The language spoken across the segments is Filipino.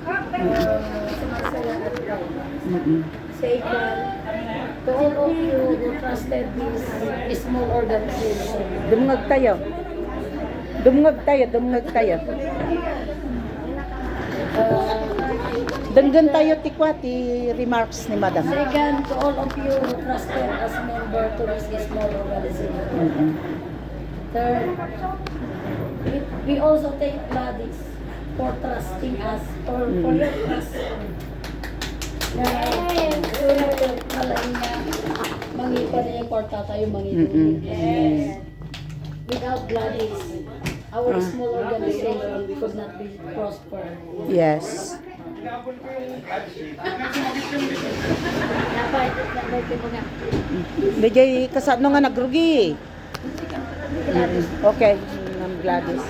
sumasaya at say to all of you who trusted this small organization. Dumungag tayo. Dumungag tayo, dumungag tayo. Danggan tayo tikwati remarks ni Madam. Second, to all of you who trusted as member to this small organization. Third, we also thank Gladys for trusting us, for your trust. Malaking niya, mangipan niya yung kwarta tayo mangipan. Yes. Without Gladys, our small organization could not be prosper. Yes. Dapat, mo nga. Bigay kasano nga nagrugi. Okay, Ma'am Gladys.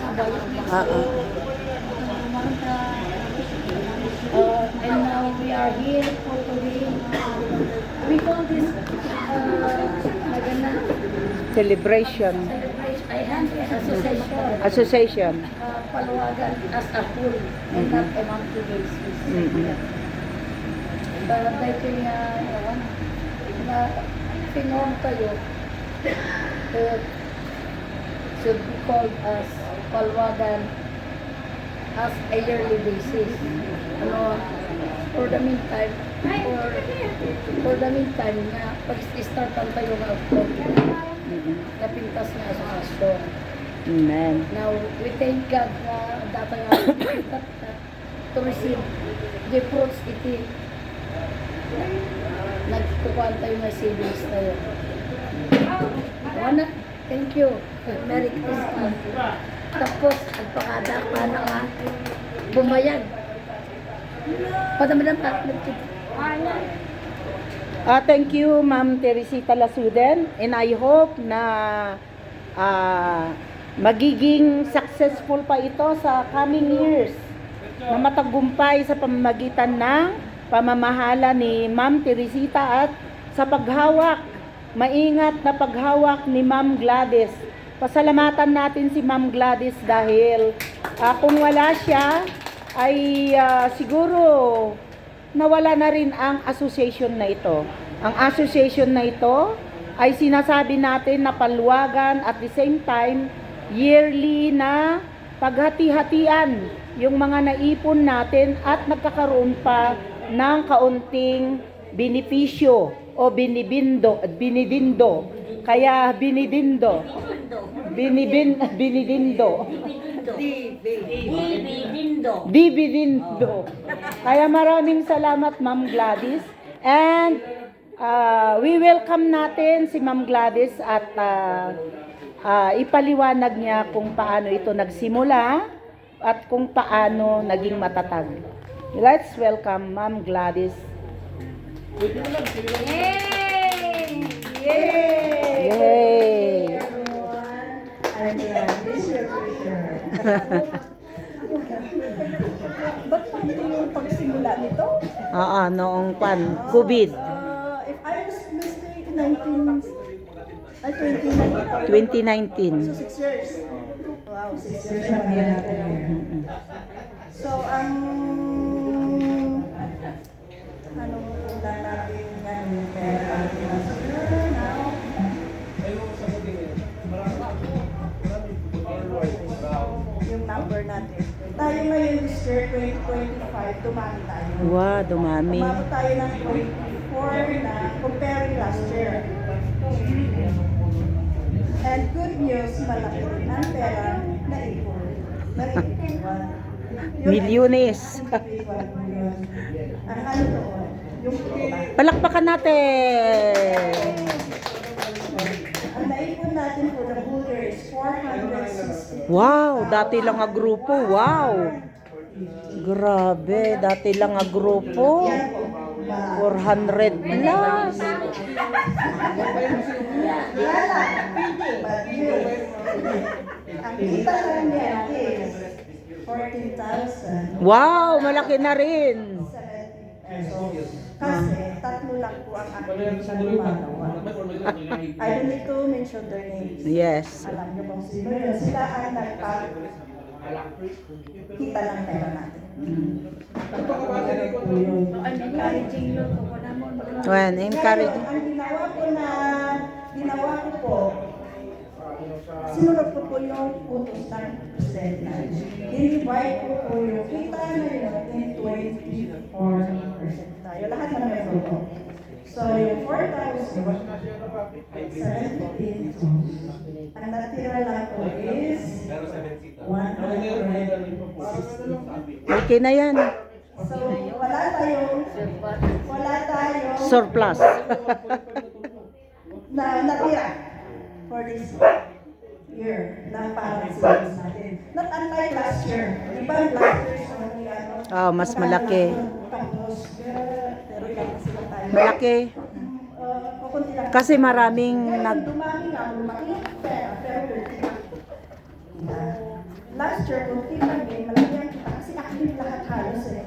And now we are here for today. We call this maganda Celebration. Association. Association. Paluwagan as a whole and not a monthly basis. Dahil na pinorm tayo should be called as Paluwagan as a yearly basis. For the meantime nga, pag-startan tayo ng napintas na asosasyon. Amen. Now, we thank God na data nga to receive the fruits iti. Nagkukuhan tayo ng savings tayo. Wana, thank you. Merry Christmas. Tapos, nagpakada pa na nga, bumayag. Padamadan pa. Thank you, Ma'am Teresita Lasuden. And I hope na magiging successful pa ito sa coming years. Na matagumpay sa pamamagitan ng pamamahala ni Ma'am Teresita at sa paghawak, maingat na paghawak ni Ma'am Gladys. Pasalamatan natin si Ma'am Gladys dahil kung wala siya, ay siguro nawala na rin ang association na ito. Ang association na ito ay sinasabi natin na paluwagan at the same time yearly na paghati-hatian yung mga naipon natin at nagkakaroon pa ng kaunting benepisyo o binidindo. Kaya binidindo. Dividendo. Kaya maraming salamat, Ma'am Gladys. And we welcome natin si Ma'am Gladys at ipaliwanag niya kung paano ito nagsimula at kung paano naging matatag. Let's welcome Ma'am Gladys. Yay! Yay! I'm Gladys, your picture. Ba't paano yung pagsimula nito? Noong COVID. If I was mistaken, 2019. 2019. So 6 years. Wow, 6 years na yan. So, anong punta natin ngayon? Yung number natin. Tayo ngayon this year, 2025, dumami tayo. Wow, dumami. Umabot tayo ng 24 na comparing last year. And good news, malaki ang pera na ipon. Milyones. Ang ano doon, yung kita. Palakpakan natin. Ang naipon natin for the whole year is 460. Wow, dati lang nga grupo. Wow. Grabe, dati lang nga grupo. 400 plus. Ang kita lang niya is 14,000. Wow, malaki na rin. pesos. Kasi tatlo lang po ang aking gumagawa. I don't need to mention their names. Yes. Alam niyo kung sino yun. Sila ang kita lang pera natin. yun. I'm encouraging you to kunamon. Well, encourage. Ngayon, ang ginawa ko po, sinunod ko po yung utos ng president. I-divide ko po yung kita ngayon in 24% tayo. Lahat na meron ko. So, yung 4,000, 17. Ang natira lang po is 100. Okay na yan. So, wala tayong Surplus. na natira for this year ng parang savings natin. Not unlike last year. Diba last year sa Oh, mas malaki. Tapos, pero ilan kasi lang tayo. Malaki. Kukunti lang. Kasi maraming nag... Dumami nga, lumaki ang pera, pero kunti lang. Last year, kunti lang din, malaki ang kita. Kasi active lahat halos eh.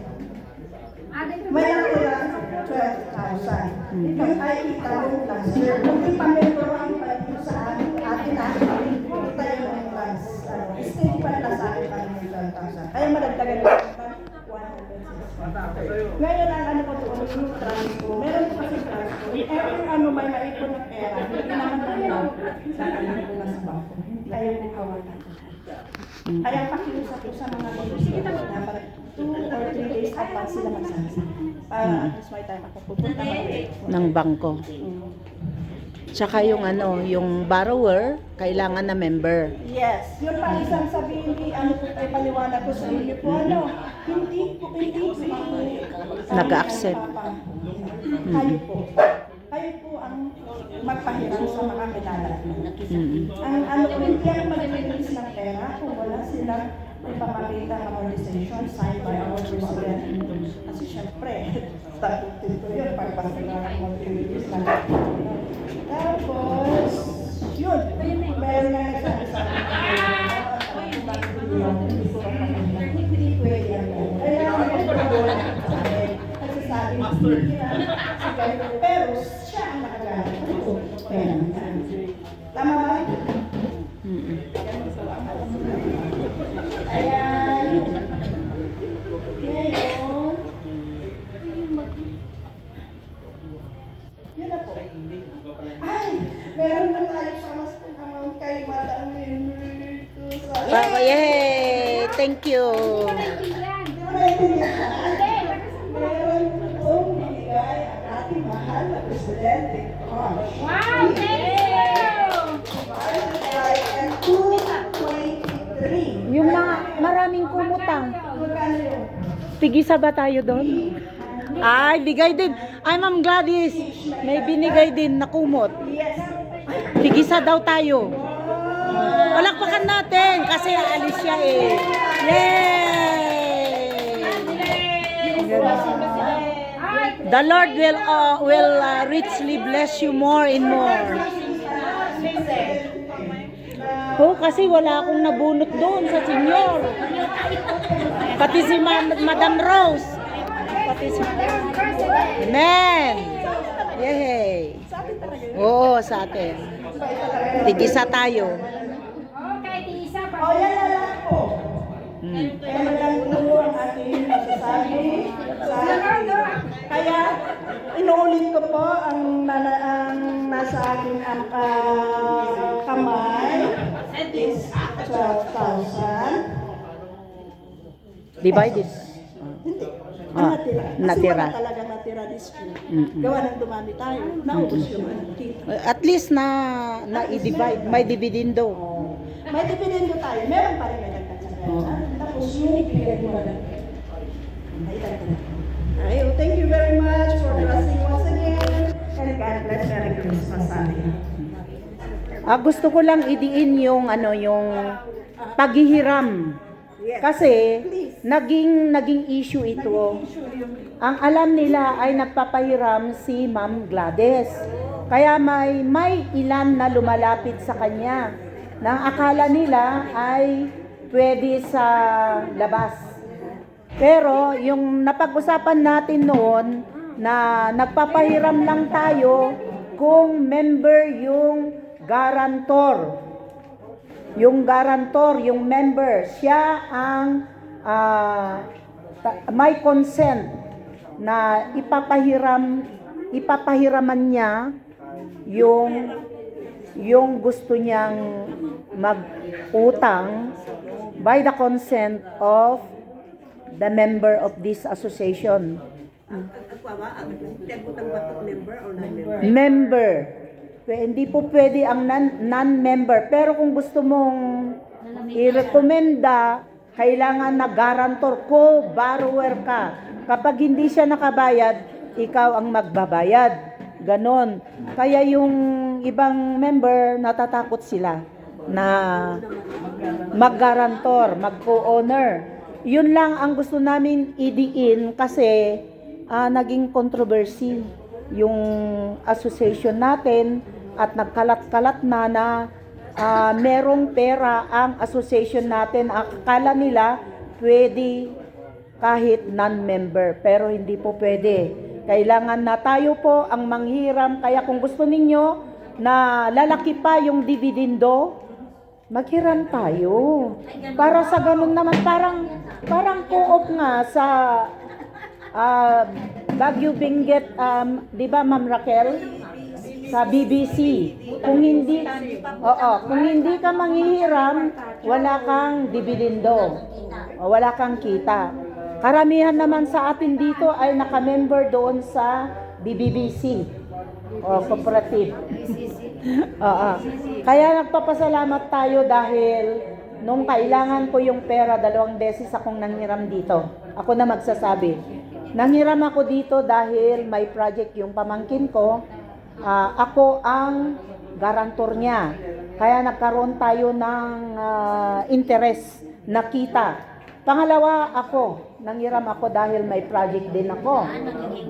May nakula 12,000. Yung ay kita yung last year. Kung di pa member ang dito sa atin kita yung last. Steady pa nila sa akin parang yung 12,000. Kaya madagdagan yung 100. Ngayon ang ano ko doon, yung transpo. Meron po kasi transpo. Every ano may maipon na pera, hindi naman lang sa kanila po sa bangko. Ayaw ko kawalan. Kaya pakiusap ko sa mga sige na para 2 or 3 days advance sila magsasabi. Para at least may time ako pupunta ng bangko. Tsaka yung ano, yung borrower, kailangan na member. Yes, yun pa isang sabihin ni ano po ay paliwanag ko sa inyo po hindi po Nag-accept. Kayo po ang magpahiram sa mga kilala. Mm. Ang ano po, hindi ako mag-release ng pera kung wala silang ipapakita ng amortization signed by our president. Kasi syempre, taputin ko yun pagpasa na mag-release ng tapos, yun, meron nga nagsabi sa akin. Hindi pwede ako. Kailangan ko nagsasabi, pero siya ang nakagalit. Tama ba? Ayan. Ngayon, yun na po. Ay, meron na tayo sa mas amount kay Madam Henry. Yay! Thank you. Di mo naiintindihan? Meron pong binigay ang ating mahal na presidente. Wow, thank you! And 223. Yung mga maraming kumutang. Magkano yun? Tigisa ba tayo doon? Ay, bigay din. Ay, Ma'am Gladys, may binigay din na kumot. Yes. Tigisa daw tayo. Palakpakan natin kasi alis siya eh. Yay! The Lord will richly bless you more and more. Oh, kasi wala akong nabunot doon sa senior. Pati si Madam Rose. Pati si Amen. Yay. Oo, sa atin. Tigisa tayo. O, yan na lang po. Kaya magandang ang ating masasabi kaya inuulit ko po ang nasa aking kamay is 12,000. Divided. Hindi. Ah, Ang natira. Kasi natira. wala talaga natira this year. Gawa ng dumami tayo. Naubos yung kita. At least na i-divide, may dividendo. May dividendo tayo. Meron pa rin may dagdag sa pera. Tapos yung dividendo mo na. Ay, dagdag. Ay, well, thank you very much for blessing once again. And God bless. Merry Christmas sa atin. Gusto ko lang idiin yung yung paghihiram. Kasi naging issue ito. Ang alam nila ay nagpapahiram si Ma'am Gladys. Kaya may ilan na lumalapit sa kanya na akala nila ay pwede sa labas. Pero yung napag-usapan natin noon na nagpapahiram lang tayo kung member yung guarantor. Yung guarantor, yung member, siya ang may consent na ipapahiraman niya yung gusto niyang mag-utang by the consent of the member of this association. Member. Hindi po pwede ang non-member. Pero kung gusto mong i-recommenda, kailangan na guarantor ko, borrower ka. Kapag hindi siya nakabayad, ikaw ang magbabayad. Ganon. Kaya yung ibang member, natatakot sila na mag-guarantor, mag-co-owner. Yun lang ang gusto namin idiin kasi naging controversy yung association natin at nagkalat-kalat na merong pera ang association natin. Akala nila pwede kahit non-member, pero hindi po pwede. Kailangan na tayo po ang manghiram. Kaya kung gusto ninyo na lalaki pa yung dividendo, maghiram tayo. Para sa ganun naman, parang co-op nga sa Baguio Benguet, di ba Ma'am Raquel? Sa BBC. Kung hindi ka manghihiram, wala kang dividendo. O wala kang kita. Karamihan naman sa atin dito ay naka-member doon sa BBBC o cooperative. Kaya nagpapasalamat tayo dahil nung kailangan ko yung pera, 2 beses akong nanghiram dito. Ako na magsasabi. Nanghiram ako dito dahil may project yung pamangkin ko. Ako ang garantor niya. Kaya nagkaroon tayo ng interest na kita. Pangalawa, nanghiram ako dahil may project din ako.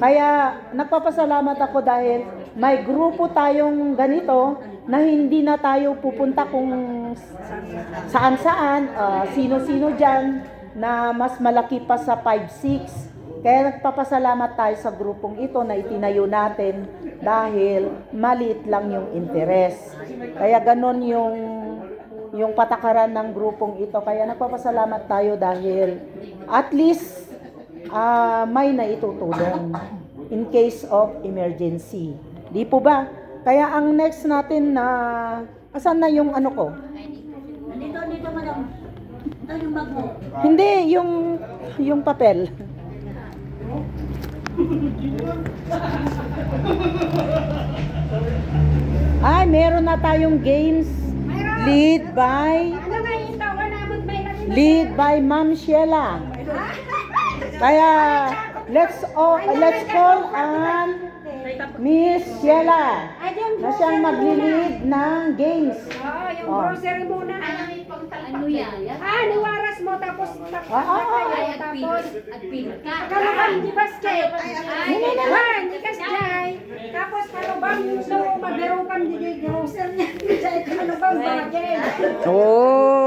Kaya nagpapasalamat ako dahil may grupo tayong ganito na hindi na tayo pupunta kung saan-saan, sino-sino dyan na mas malaki pa sa 5-6. Kaya nagpapasalamat tayo sa grupong ito na itinayo natin dahil maliit lang yung interest. Kaya ganon yung patakaran ng grupong ito. Kaya nagpapasalamat tayo dahil at least may naitutulong in case of emergency. Di po ba? Kaya ang next natin na asan na yung ano ko? Dito madam. Ito yung bag mo. Hindi, yung papel. Ay, meron na tayong games. Lead by Ma'am Sheila. Kaya let's call on Miss Sheila na siyang magli-lead ng games. Yung grocery muna. Ano yan? Niwaras mo tapos tapos At pinka. kalabang di basket. Hindi kasi jay. Tapos kalabang so magbirukan di grocery niya. Kalabang bagay. Oh.